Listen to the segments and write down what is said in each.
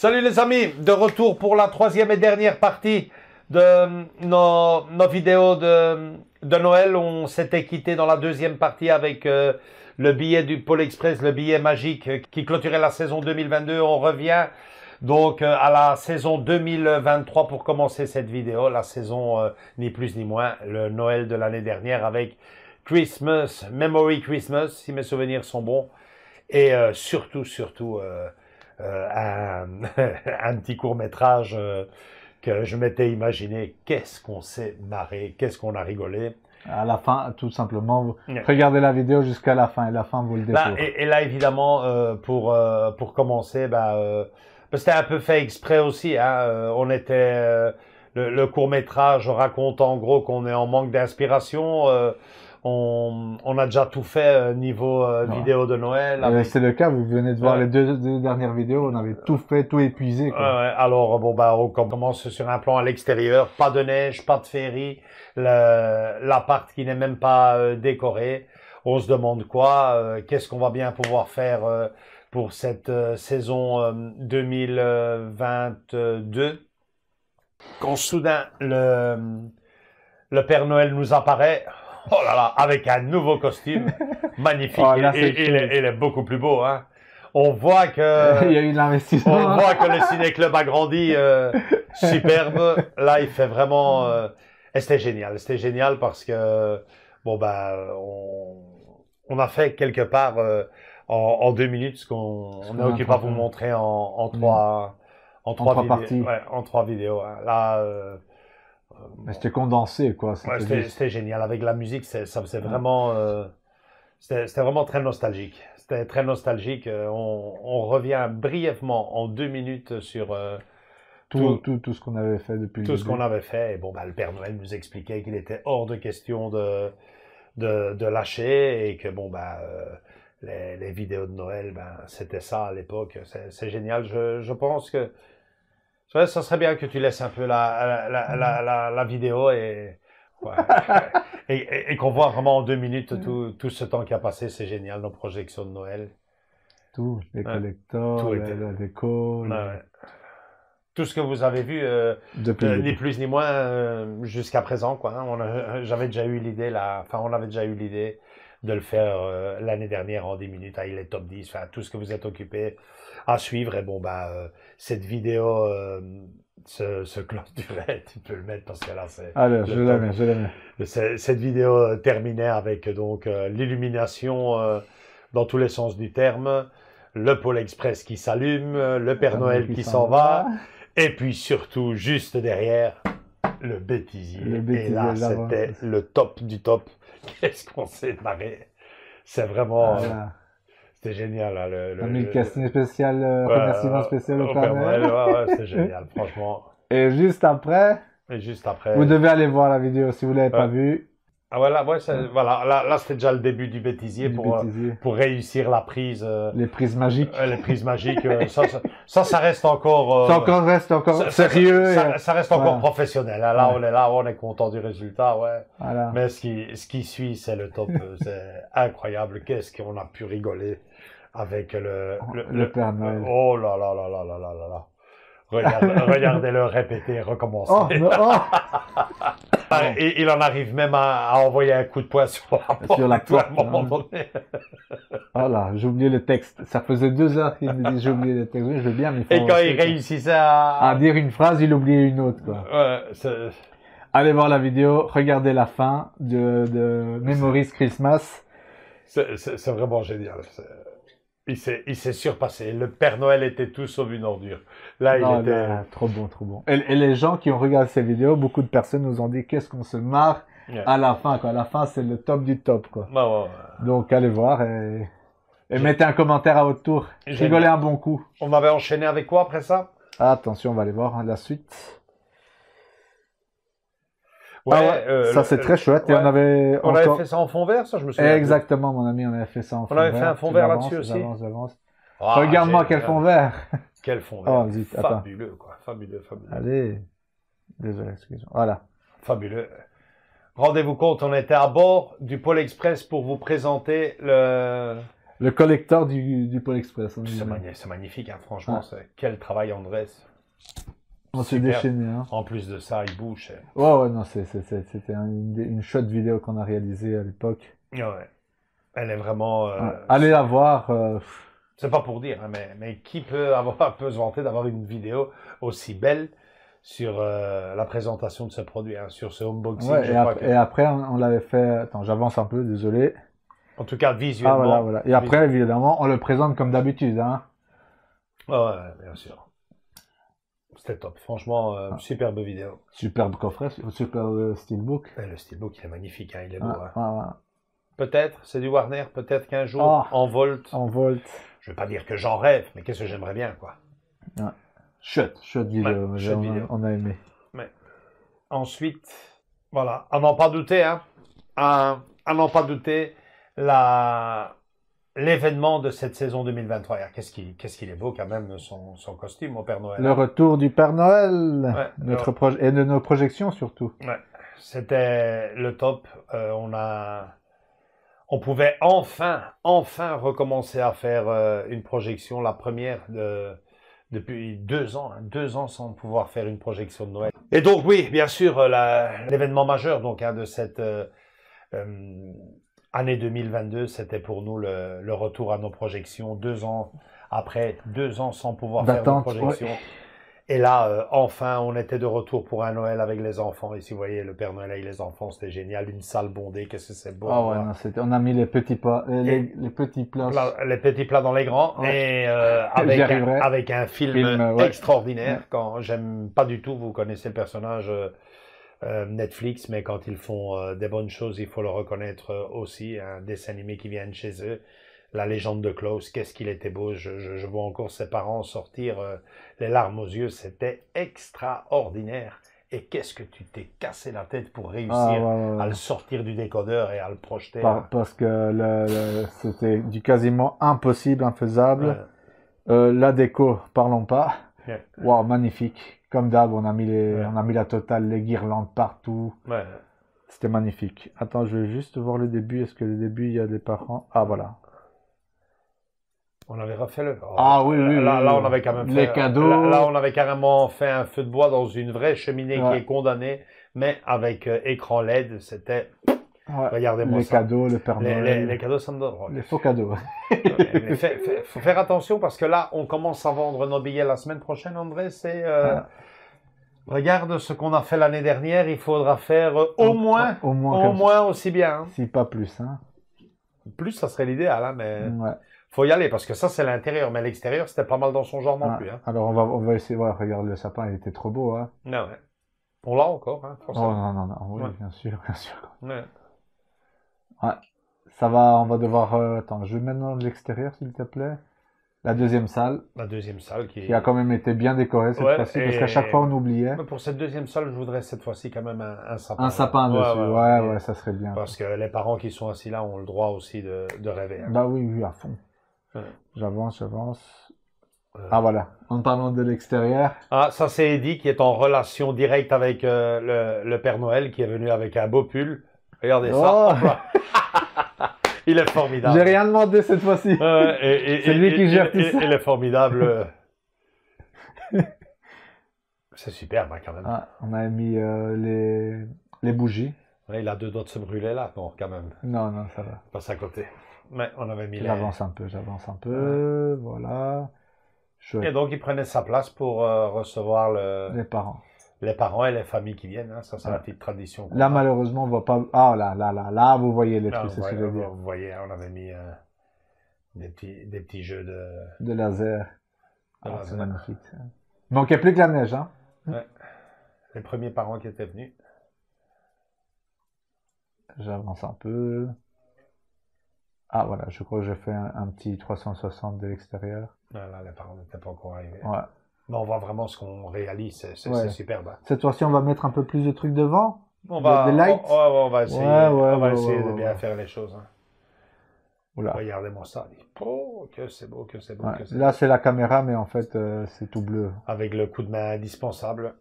Salut les amis, de retour pour la troisième et dernière partie de nos vidéos de Noël. On s'était quitté dans la deuxième partie avec le billet du Pôle Express, le billet magique qui clôturait la saison 2022. On revient donc à la saison 2023 pour commencer cette vidéo. La saison ni plus ni moins, le Noël de l'année dernière avec Christmas, Memory Christmas, si mes souvenirs sont bons. Et surtout un petit court-métrage que je m'étais imaginé. Qu'est-ce qu'on s'est marré, qu'est-ce qu'on a rigolé. À la fin, tout simplement, regardez la vidéo jusqu'à la fin, et la fin vous le découvre. Et là, évidemment, pour commencer, c'était un peu fait exprès aussi. Hein, on était, le court-métrage raconte en gros qu'on est en manque d'inspiration. On a déjà tout fait niveau vidéo de Noël. C'est le cas, vous venez de voir les deux dernières vidéos, on avait tout fait, tout épuisé. Alors, on commence sur un plan à l'extérieur, pas de neige, pas de féerie, l'appart qui n'est même pas décoré. On se demande quoi, qu'est-ce qu'on va bien pouvoir faire pour cette saison 2022. Quand soudain, le Père Noël nous apparaît. Oh là là, avec un nouveau costume, magnifique, il est beaucoup plus beau, hein. On voit que... il y a eu de l'investissement. On voit que le ciné-club a grandi, superbe. Là, il fait vraiment... et c'était génial parce que, on a fait quelque part en 2 minutes ce qu'on est occupé à vous montrer en trois parties. Ouais, en 3 vidéos. Hein. Là... c'était condensé, quoi. C'était génial. Avec la musique, ça faisait vraiment... c'était vraiment très nostalgique. C'était très nostalgique. On revient brièvement en 2 minutes sur tout ce qu'on avait fait depuis le début. Tout ce qu'on avait fait. Et le Père Noël nous expliquait qu'il était hors de question de lâcher et que les vidéos de Noël, c'était ça à l'époque. C'est génial. Je pense que ça serait bien que tu laisses un peu la vidéo et qu'on voit vraiment en 2 minutes tout ce temps qui a passé. C'est génial, nos projections de Noël. Tout, les collectors, la déco. Tout ce que vous avez vu, ni plus ni moins, jusqu'à présent, quoi. Hein. J'avais déjà eu l'idée, on avait déjà eu l'idée de le faire l'année dernière en 10 minutes avec les top 10, tout ce que vous êtes occupé à suivre. Et cette vidéo se clôturait, tu peux le mettre parce que là c'est... Alors, je la mets. Cette vidéo terminait avec donc l'illumination dans tous les sens du terme, le Pôle Express qui s'allume, le Père Noël qui s'en va, et puis surtout juste derrière le bêtisier. Et là c'était le top du top. Qu'est-ce qu'on s'est marré. C'est vraiment... C'était génial. Là, le casting spécial, remerciement spécial au Père Noël. C'est génial, franchement. Et juste après, vous devez aller voir la vidéo si vous ne l'avez pas vue. Ah voilà, là c'était déjà le début du bêtisier pour réussir la prise. Les prises magiques. Les prises magiques, ça reste encore... ça reste encore sérieux. Ça reste encore professionnel. Là, on est content du résultat, ouais. Voilà. Mais ce qui suit, c'est le top. C'est incroyable. Qu'est-ce qu'on a pu rigoler avec le Père Noël. Oh là là là là là là là là. Regardez-le répéter, recommencer. Et il en arrive même à envoyer un coup de poing sur la porte à un moment donné. Voilà, j'ai oublié le texte. Ça faisait 2 heures qu'il me disait j'ai oublié le texte. Oui, je veux bien, mais et quand il réussissait à dire une phrase, il oubliait une autre, quoi. Allez voir la vidéo, regardez la fin de Memories Christmas. C'est vraiment génial. Il s'est surpassé. Le Père Noël était tout sauf une ordure. Là, il était... trop bon. Et les gens qui ont regardé ces vidéos, beaucoup de personnes nous ont dit qu'est-ce qu'on se marre Yeah. À la fin, quoi. À la fin, c'est le top du top, quoi. Ouais. Donc, allez voir et mettez un commentaire à votre tour. Rigolez un bon coup. On avait enchaîné avec quoi après ça? Attention, on va aller voir la suite. Ouais, ça c'est très chouette. Ouais. Et on avait fait ça en fond vert, ça je me souviens. Exactement, mon ami, on avait fait ça en fond vert. On avait fait un fond vert là-dessus aussi. J'avance. Ah, regarde-moi quel fond vert. Quel fond vert. Oh, zut, fabuleux, quoi. Fabuleux. Allez. Désolé, excuse-moi. Voilà. Fabuleux. Rendez-vous compte, on était à bord du Pôle Express pour vous présenter le collecteur du Pôle Express. C'est magnifique, hein, franchement. Quel travail Andrés. On s'est déchaîné. Hein. En plus de ça, il bouge. Ouais, non, c'était une chouette vidéo qu'on a réalisée à l'époque. Ouais. Elle est vraiment... allez la voir. C'est pas pour dire, hein, mais qui peut se vanter d'avoir une vidéo aussi belle sur la présentation de ce produit, hein, sur ce unboxing. Ouais, et après, on l'avait fait... Attends, j'avance un peu, désolé. En tout cas, visuellement. Ah, voilà. Et après, évidemment, on le présente comme d'habitude. Hein. Ouais, bien sûr. C'était top. Franchement, superbe vidéo. Superbe coffret, superbe steelbook. Le steelbook, il est magnifique, hein, il est beau. Hein. Ouais. Peut-être, c'est du Warner, peut-être qu'un jour, en Volt. En Volt. Je vais pas dire que j'en rêve, mais qu'est-ce que j'aimerais bien, quoi. Ouais. Chouette vidéo. Ouais, on a aimé. Mais ensuite, voilà, à n'en pas douter, hein. À n'en pas douter, l'événement de cette saison 2023. Qu'est-ce qu'il est beau quand même, son costume au Père Noël. Le retour du Père Noël. Et de nos projections surtout. Ouais, c'était le top. On pouvait enfin recommencer à faire une projection, la première depuis 2 ans, 2 ans sans pouvoir faire une projection de Noël. Et donc oui, bien sûr, l'événement majeur donc de cette année 2022, c'était pour nous le retour à nos projections. 2 ans après, 2 ans sans pouvoir faire de projection. Ouais. Et là, enfin, on était de retour pour un Noël avec les enfants. Ici, vous voyez, le Père Noël avec les enfants, c'était génial. Une salle bondée, qu'est-ce que c'est beau. Ah ouais, non, on a mis les petits plats, les petits plats. Les petits plats dans les grands. Ouais. Et avec un film extraordinaire. Quand j'aime pas du tout, vous connaissez le personnage Netflix, mais quand ils font des bonnes choses, il faut le reconnaître aussi. Un dessin animé qui vient de chez eux. La légende de Klaus, qu'est-ce qu'il était beau. Je vois encore ses parents sortir les larmes aux yeux. C'était extraordinaire. Et qu'est-ce que tu t'es cassé la tête pour réussir à le sortir du décodeur et à le projeter. Parce que c'était du quasiment impossible, infaisable. La déco, parlons pas. Wow, magnifique. Comme d'hab, on a mis la totale, les guirlandes partout. Ouais. C'était magnifique. Attends, je vais juste voir le début. Est-ce que le début, il y a des parents? Ah, voilà. On avait refait le... oui. Là, on avait quand même fait... Les cadeaux. Là, on avait carrément fait un feu de bois dans une vraie cheminée qui est condamnée, mais avec écran LED, c'était... Regardez-moi ça. Les cadeaux, le Père Noël. Les cadeaux, ça me donne... Les faux cadeaux. Mais faut faire attention parce que là, on commence à vendre nos billets la semaine prochaine, André. Regarde ce qu'on a fait l'année dernière, il faudra faire au moins aussi bien. Hein. Si pas plus. Hein. Plus, ça serait l'idéal, hein, mais... Ouais. Faut y aller parce que ça c'est l'intérieur, mais l'extérieur c'était pas mal dans son genre non plus. Hein. Alors on va essayer. Ouais, regarde le sapin, il était trop beau. Hein. Non, ouais. On l'a encore, hein. Non. Oui, bien sûr. Ouais. Ça va, on va devoir. Attends, je vais maintenant de l'extérieur s'il te plaît. La deuxième salle. La deuxième salle qui a quand même été bien décorée cette fois-ci parce qu'à chaque fois on oubliait. Mais pour cette deuxième salle, je voudrais cette fois-ci quand même un sapin. Un sapin dessus. Ouais, ça serait bien. Parce que les parents qui sont assis là ont le droit aussi de rêver. Hein. Bah oui, à fond. J'avance. Ah voilà, en parlant de l'extérieur. Ah, ça c'est Eddie qui est en relation directe avec le Père Noël qui est venu avec un beau pull. Regardez ça. Il est formidable. J'ai rien demandé cette fois-ci. C'est lui qui gère tout ça. Il est formidable. C'est super, quand même. On a mis les bougies. Ouais, il a 2 doigts de se brûler là, non, quand même. Non, ça va. Passe à côté. Mais on avait mis J'avance un peu, voilà. Chouette. Et donc, il prenait sa place pour recevoir les parents. Les parents et les familles qui viennent, hein. Ça c'est la petite tradition. Là, malheureusement, on voit pas... Ah, là, vous voyez les trucs, c'est ce que je veux dire. Vous voyez, on avait mis des petits jeux de laser. C'est magnifique. Il manquait plus que la neige, hein. Ouais. Les premiers parents qui étaient venus. J'avance un peu. Ah voilà, je crois que j'ai fait un petit 360 de l'extérieur. Là, les parents n'étaient pas encore arrivés. Ouais. Mais on voit vraiment ce qu'on réalise, c'est Ouais. superbe. Cette fois-ci, on va mettre un peu plus de trucs devant. On va, Des lights. on va essayer, on va essayer de bien ouais. faire les choses. Hein. Oula. Regardez-moi ça. Oh, que c'est beau, que c'est beau, Ouais. que c'est Là, beau. c'est la caméra, mais en fait, c'est tout bleu. Avec le coup de main indispensable.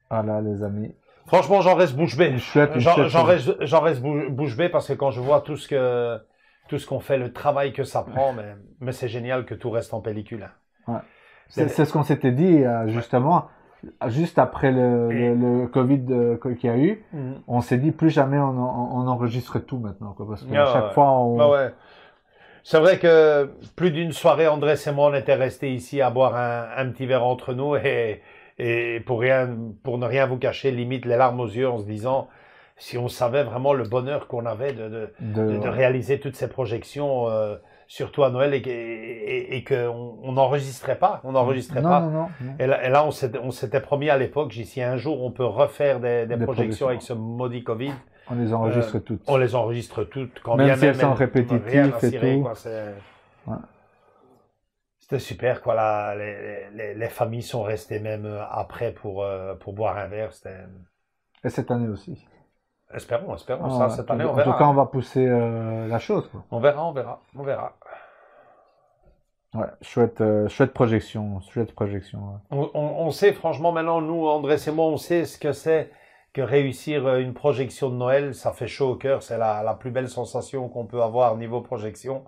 Voilà, les amis. Franchement, j'en reste bouche bée. J'en reste bouche bée parce que quand je vois tout ce qu'on fait, le travail que ça prend, mais c'est génial que tout reste en pellicule. Ouais. C'est ce qu'on s'était dit, justement. Juste après le Covid qu'il y a eu, on s'est dit plus jamais on enregistre tout maintenant, quoi, parce qu'à chaque fois on... Bah ouais. C'est vrai que plus d'une soirée, Andrés et moi, on était restés ici à boire un petit verre entre nous et pour ne rien vous cacher, limite les larmes aux yeux en se disant si on savait vraiment le bonheur qu'on avait de réaliser toutes ces projections, surtout à Noël et qu'on n'enregistrait pas, Non. Et là, on s'était promis à l'époque, j'ai dit un jour on peut refaire des projections avec ce maudit Covid. On les enregistre toutes. On les enregistre toutes, quand même bien si elles sont répétitives et tout. Quoi, c'était super, quoi. Là, les familles sont restées même après pour boire un verre. Et cette année aussi. Espérons ça. Cette année, on verra. En tout cas, on va pousser la chose, quoi. On verra. Ouais, chouette projection. Ouais. On sait, franchement, maintenant, nous, Andrés et moi, on sait ce que c'est que réussir une projection de Noël. Ça fait chaud au cœur. C'est la plus belle sensation qu'on peut avoir niveau projection.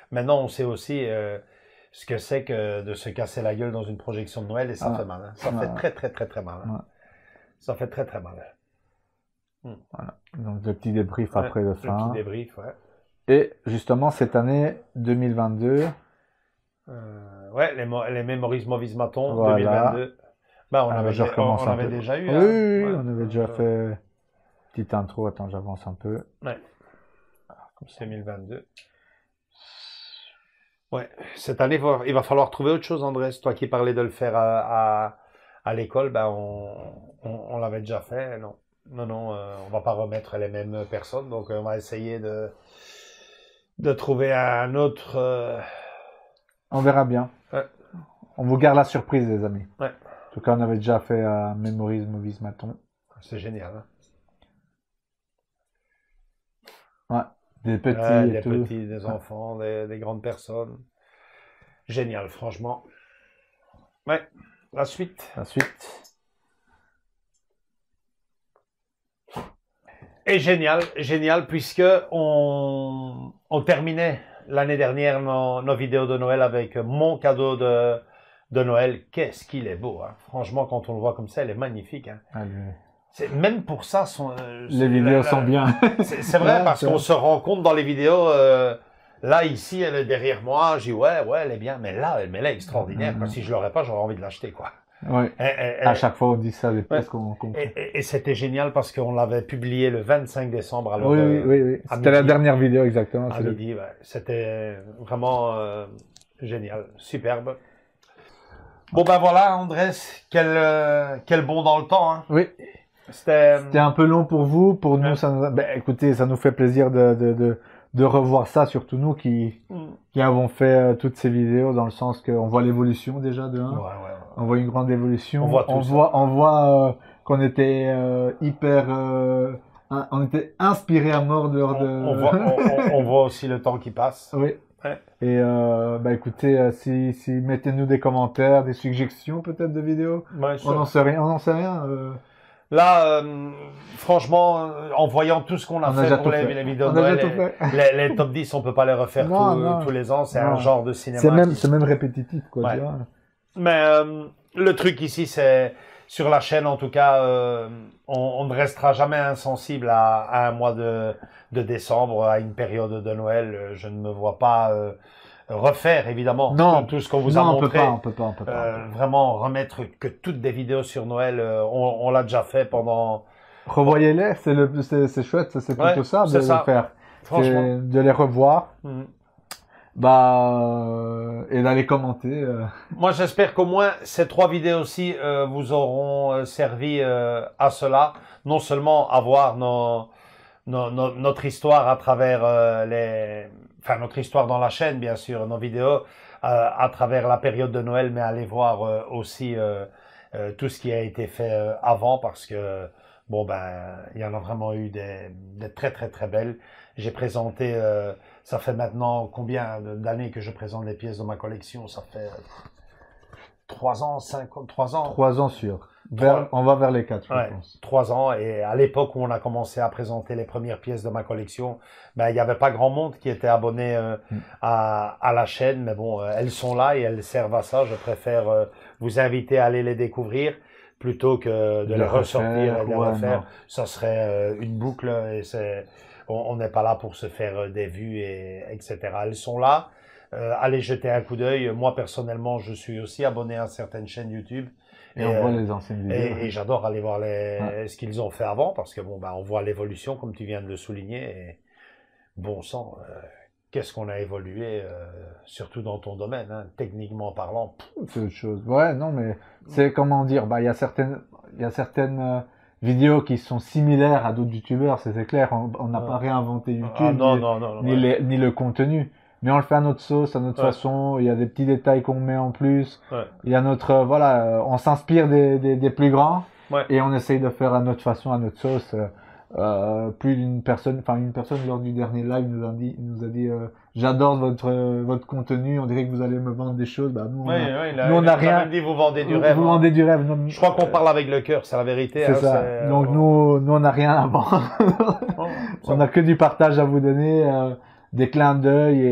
Maintenant, on sait aussi ce que c'est que de se casser la gueule dans une projection de Noël et ça fait mal. Hein. Ça fait très mal. Hein. Ouais. Ça fait très mal. Voilà. Donc, le petit débrief après le fin. Le petit débrief, ouais. Et justement, cette année 2022... les Memories Movies Maton, voilà. 2022. Ben, on avait déjà eu. Oui, on avait déjà fait petite intro. Attends, j'avance un peu. Ouais. Comme 2022. Ouais. Cette année, il va falloir trouver autre chose, Andrés. Toi qui parlais de le faire à l'école, ben, on l'avait déjà fait. Non, on va pas remettre les mêmes personnes. Donc, on va essayer de trouver un autre... On verra bien. Ouais. On vous garde la surprise, les amis. Ouais. En tout cas, on avait déjà fait Memories Movies Maton. C'est génial. Hein. Ouais. Des petits, des enfants, des grandes personnes. Génial, franchement. Ouais. La suite. Et génial, puisque on terminait l'année dernière nos vidéos de Noël avec mon cadeau de Noël. Qu'est-ce qu'il est beau, hein. Franchement, quand on le voit comme ça, il est magnifique. Hein. Même pour ça, les vidéos sont bien. C'est vrai, parce qu'on se rend compte dans les vidéos, là, ici, elle est derrière moi, je dis ouais, elle est bien, mais là, elle est extraordinaire. Si je l'aurais pas, j'aurais envie de l'acheter, quoi. Ouais. À chaque fois, on dit ça, les pièces qu'on et c'était génial parce qu'on l'avait publié le 25 décembre. Alors, oui. C'était la dernière vidéo, exactement. À midi, c'était vraiment génial, superbe. Bon, ben voilà, Andrés, quel bond dans le temps. Hein. Oui. C'était un peu long pour vous. Pour nous, écoutez, ça nous fait plaisir de revoir ça, surtout nous qui avons fait toutes ces vidéos, dans le sens qu'on voit l'évolution déjà de 1. On voit une grande évolution. On voit qu'on était on était inspiré à mort on voit aussi le temps qui passe. Oui. Ouais. Et écoutez, si mettez-nous des commentaires, des suggestions peut-être de vidéos. On n'en sait rien. Là, franchement, en voyant tout ce qu'on a fait pour les vidéos de Noël, les top 10, on peut pas les refaire tous les ans. C'est un genre de cinéma. C'est même répétitif, quoi. Ouais. Mais le truc ici, c'est sur la chaîne, en tout cas, on ne restera jamais insensible à un mois de décembre, à une période de Noël. Je ne me vois pas refaire, évidemment, tout ce qu'on vous a montré. On peut pas. Vraiment remettre que toutes des vidéos sur Noël, on l'a déjà fait pendant... Revoyez-les, c'est chouette, c'est plutôt ça de le faire. De les revoir. Et d'aller commenter. Moi, j'espère qu'au moins ces 3 vidéos-ci vous auront servi à cela. Non seulement à voir notre histoire à travers notre histoire dans la chaîne, bien sûr, nos vidéos, à travers la période de Noël, mais aller voir aussi tout ce qui a été fait avant, parce que bon il y en a vraiment eu des très très très belles. J'ai présenté, ça fait maintenant combien d'années que je présente les pièces de ma collection? Ça fait 3 ans, 3 ans. 3 ans sûr. On va vers les 4, je pense. 3 ans. Et à l'époque où on a commencé à présenter les premières pièces de ma collection, il n'y avait pas grand monde qui était abonné à la chaîne. Mais bon, elles sont là et elles servent à ça. Je préfère vous inviter à aller les découvrir plutôt que de les ressortir et de les refaire. Ça serait une boucle et on n'est pas là pour se faire des vues etc. Elles sont là. Allez jeter un coup d'œil. Moi, personnellement, je suis aussi abonné à certaines chaînes YouTube. Et on voit les anciennes vidéos. Et j'adore aller voir ce qu'ils ont fait avant, parce que on voit l'évolution, comme tu viens de le souligner. Et bon sang, qu'est-ce qu'on a évolué, surtout dans ton domaine, hein, techniquement parlant. C'est autre chose. Ouais, non, mais c'est comment dire, il y a certaines vidéos qui sont similaires à d'autres youtubeurs, c'est clair. On n'a pas réinventé YouTube, ni le contenu. Mais on le fait à notre sauce, à notre façon. Il y a des petits détails qu'on met en plus. Il y a on s'inspire des plus grands et on essaye de faire à notre façon, à notre sauce. Une personne lors du dernier live nous a dit j'adore votre contenu, on dirait que vous allez me vendre des choses. Nous on n'a rien dit, vous vendez du rêve. Vous vendez du rêve. Je crois qu'on parle avec le cœur, c'est la vérité. C'est ça. Donc nous on n'a rien à vendre. On n'a que du partage à vous donner, des clins d'œil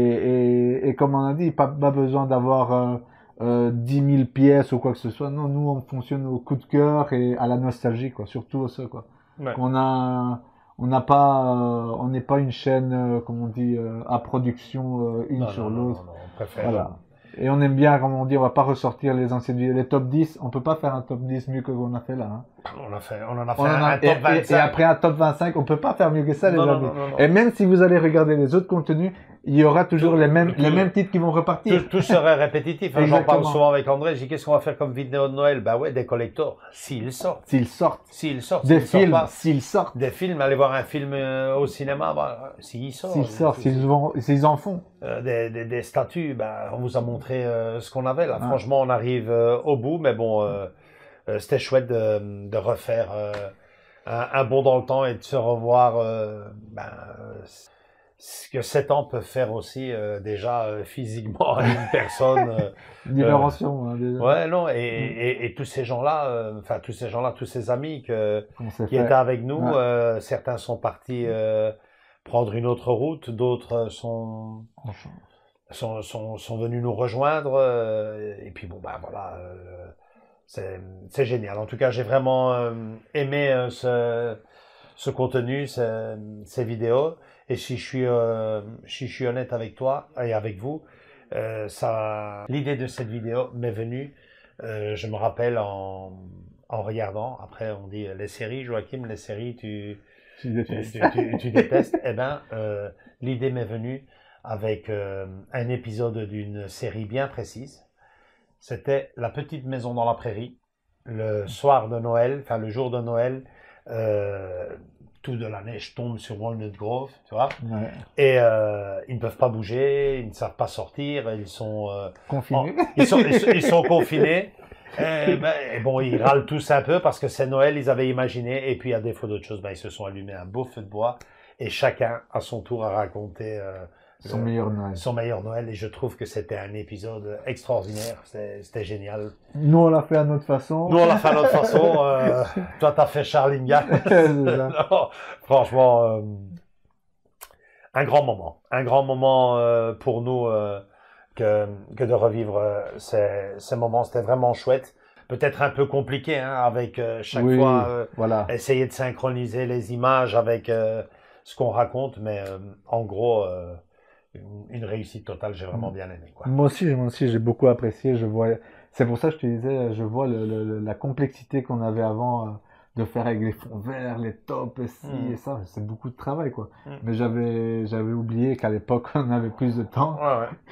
et comme on a dit, pas besoin d'avoir 10 000 pièces ou quoi que ce soit. Non, nous on fonctionne au coup de cœur et à la nostalgie, quoi, surtout ça, quoi. On n'est pas une chaîne, comme on dit, à production sur l'autre. On préfère. Voilà. Et on aime bien, comme on dit, on va pas ressortir les anciennes vidéos, les top 10. On peut pas faire un top 10 mieux que qu'on a fait là. Hein. On en a fait un top 25. Et après un top 25, on peut pas faire mieux que ça, les amis. Non. Et même si vous allez regarder les autres contenus, il y aura toujours les mêmes titres qui vont repartir. Tout serait répétitif. Hein, j'en parle souvent avec André. Je dis, qu'est-ce qu'on va faire comme vidéo de Noël? Des collectors. S'ils sortent. Des films. S'ils sortent. Des films. Aller voir un film au cinéma. S'ils sortent. S'ils en font. Des statues. On vous a montré ce qu'on avait là. Franchement, on arrive au bout. Mais bon, c'était chouette de refaire un bond dans le temps et de se revoir. Ce que 7 ans peuvent faire aussi déjà physiquement à une personne. Différenciation. Déjà. Ouais, non, et tous ces gens-là, tous ces amis qui étaient avec nous, certains sont partis prendre une autre route, d'autres sont venus nous rejoindre, et puis c'est génial. En tout cas, j'ai vraiment aimé ce contenu, ces vidéos. Et si je suis honnête avec toi et avec vous, l'idée de cette vidéo m'est venue, je me rappelle en regardant, après on dit les séries, Joachim, les séries tu détestes. L'idée m'est venue avec un épisode d'une série bien précise. C'était La petite maison dans la prairie, le soir de Noël, le jour de Noël, tout de la neige tombe sur Walnut Grove, tu vois. Ouais. Et ils ne peuvent pas bouger, ils ne savent pas sortir, ils sont confinés. Ils sont confinés. Et bon, ils râlent tous un peu parce que c'est Noël, ils avaient imaginé. Et puis, à défaut d'autre chose, ils se sont allumés un beau feu de bois. Et chacun, à son tour, a raconté son meilleur Noël. Et je trouve que c'était un épisode extraordinaire. C'était génial. Nous, on l'a fait à notre façon. Toi, t'as fait Charlinga. Franchement, un grand moment pour nous que de revivre ces moments. C'était vraiment chouette. Peut-être un peu compliqué, hein, avec chaque fois essayer de synchroniser les images avec ce qu'on raconte, mais en gros, une réussite totale. J'ai vraiment bien aimé, quoi. Moi aussi, j'ai beaucoup apprécié. C'est pour ça que je te disais, je vois la complexité qu'on avait avant de faire avec les fonds verts, les tops et ci et ça. C'est beaucoup de travail, quoi. Mais j'avais oublié qu'à l'époque, on avait plus de temps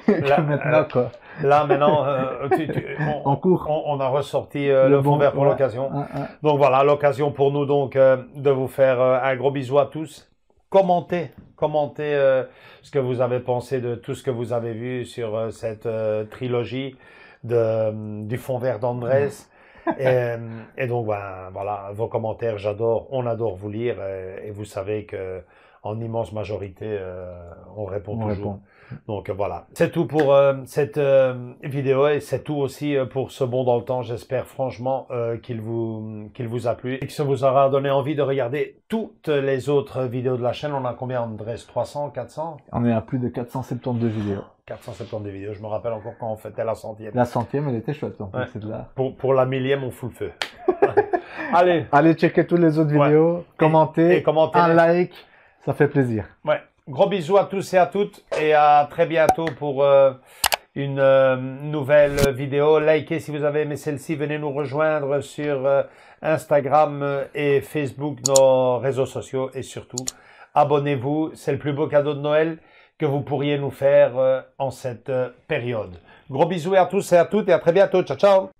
que maintenant, quoi. Là, maintenant, on a ressorti le fond vert pour l'occasion. Donc voilà, l'occasion pour nous donc de vous faire un gros bisou à tous. Commentez ce que vous avez pensé de tout ce que vous avez vu sur cette trilogie du fond vert d'Andrés. Et donc, ben, voilà, vos commentaires, on adore vous lire et vous savez que en immense majorité, on répond toujours. Donc voilà, c'est tout pour cette vidéo et c'est tout aussi pour ce bond dans le temps. J'espère franchement qu'il vous a plu et que ça vous aura donné envie de regarder toutes les autres vidéos de la chaîne. On a combien, Andrés? 300, 400? On est à plus de 472 vidéos. 472 vidéos, je me rappelle encore quand on fêtait la 100e. La 100e, elle était chouette. En plus, c'est de là. Pour la 1000e, on fout le feu. Allez checker toutes les autres vidéos, commentez, un like, ça fait plaisir. Ouais. Gros bisous à tous et à toutes et à très bientôt pour une nouvelle vidéo. Likez si vous avez aimé celle-ci. Venez nous rejoindre sur Instagram et Facebook, nos réseaux sociaux. Et surtout, abonnez-vous. C'est le plus beau cadeau de Noël que vous pourriez nous faire en cette période. Gros bisous à tous et à toutes et à très bientôt. Ciao, ciao!